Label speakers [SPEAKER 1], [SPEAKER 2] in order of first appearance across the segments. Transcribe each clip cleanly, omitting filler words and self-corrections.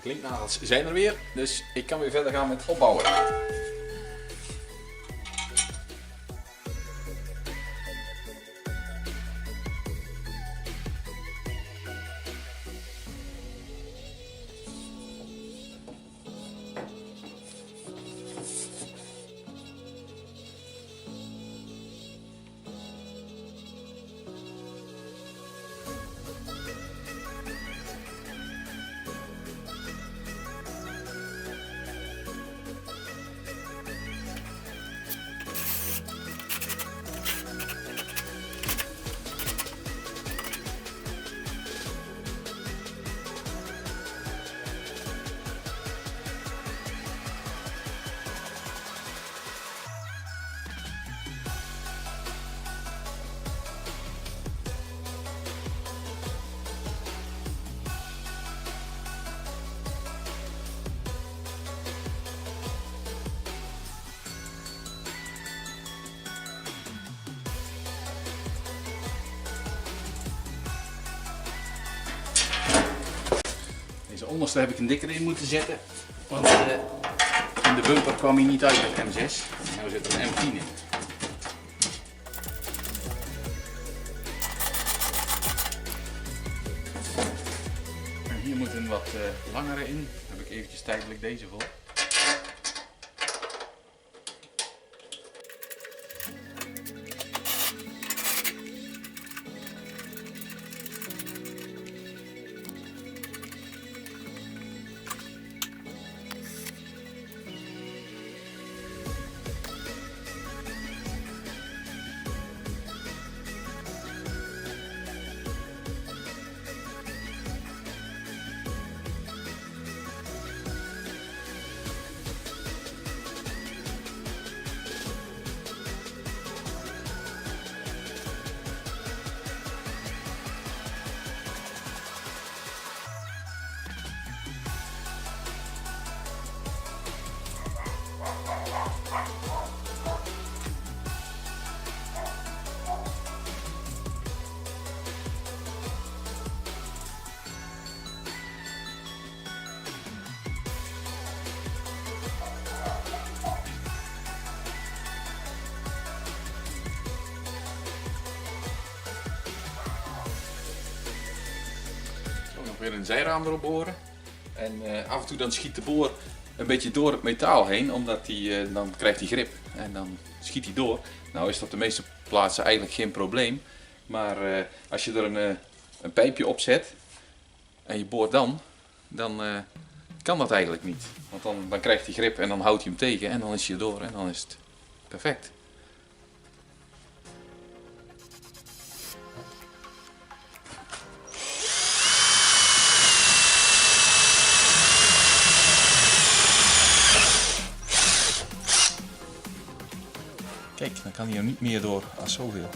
[SPEAKER 1] klinknagels zijn er weer, dus ik kan weer verder gaan met opbouwen. Deze onderste heb ik een dikker in moeten zetten, want in de bumper kwam hij niet uit met M6. Nu zit er een M10 in. En hier moet een wat langere in. Daar heb ik eventjes tijdelijk deze voor. Weer een zijraam erop boren en af en toe dan schiet de boor een beetje door het metaal heen, omdat dan krijgt hij grip en dan schiet hij door. Nou is dat op de meeste plaatsen eigenlijk geen probleem, maar als je er een pijpje op zet en je boort dan kan dat eigenlijk niet, want dan krijgt hij grip en dan houdt hij hem tegen en dan is hij door en dan is het perfect. Kijk, dan kan hij er niet meer door als zoveel.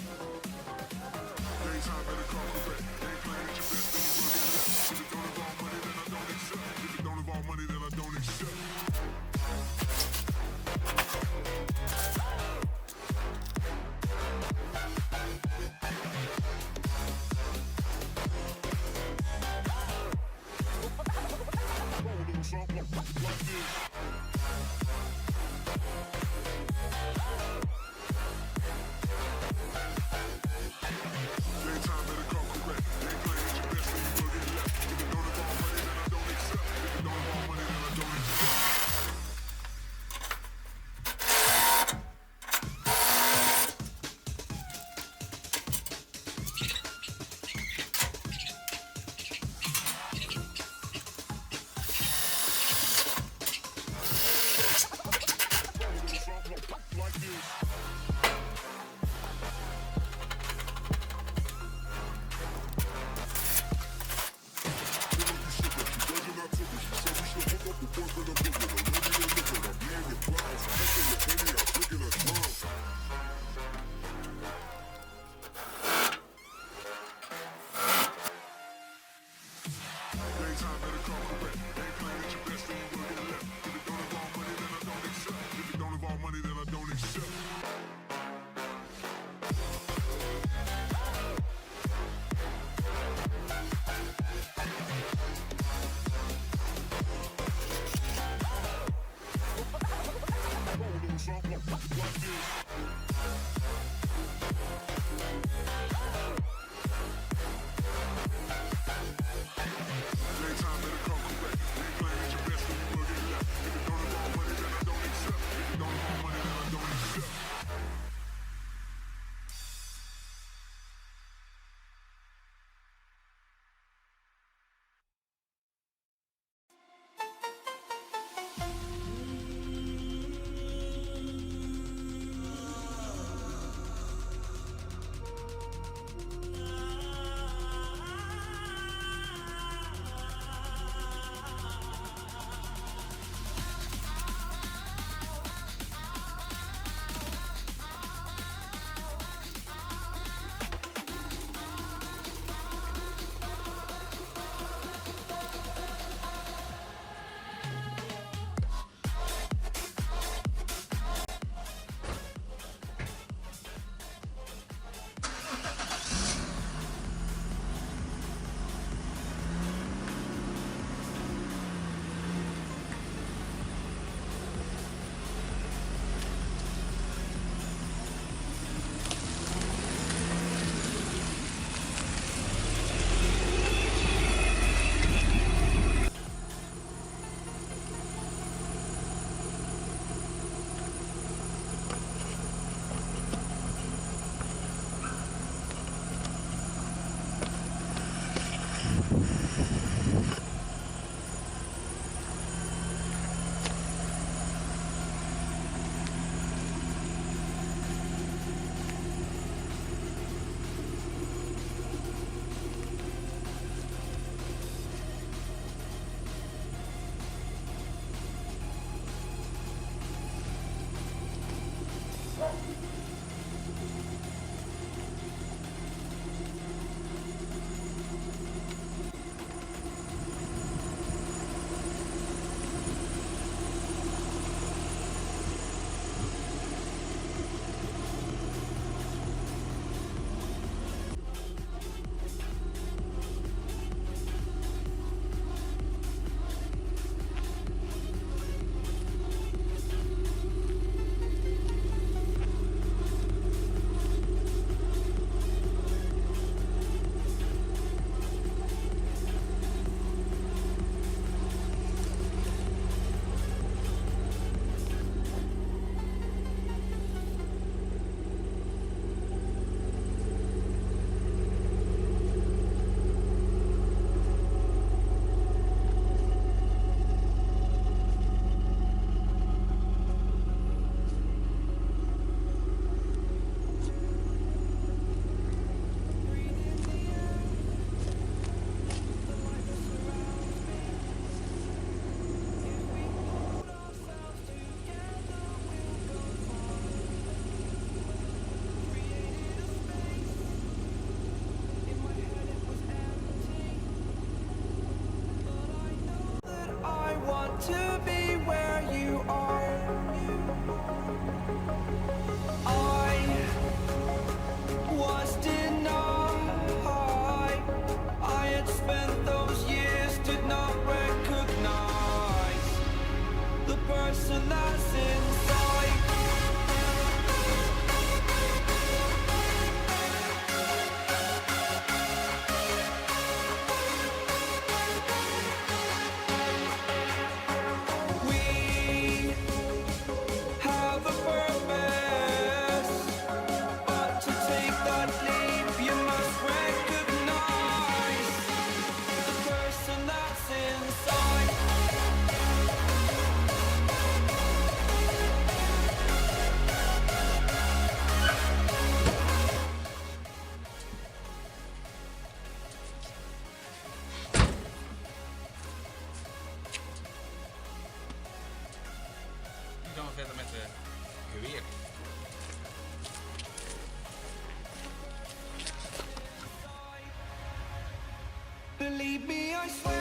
[SPEAKER 1] gaan we verder met de geweer.
[SPEAKER 2] Believe me, I swear.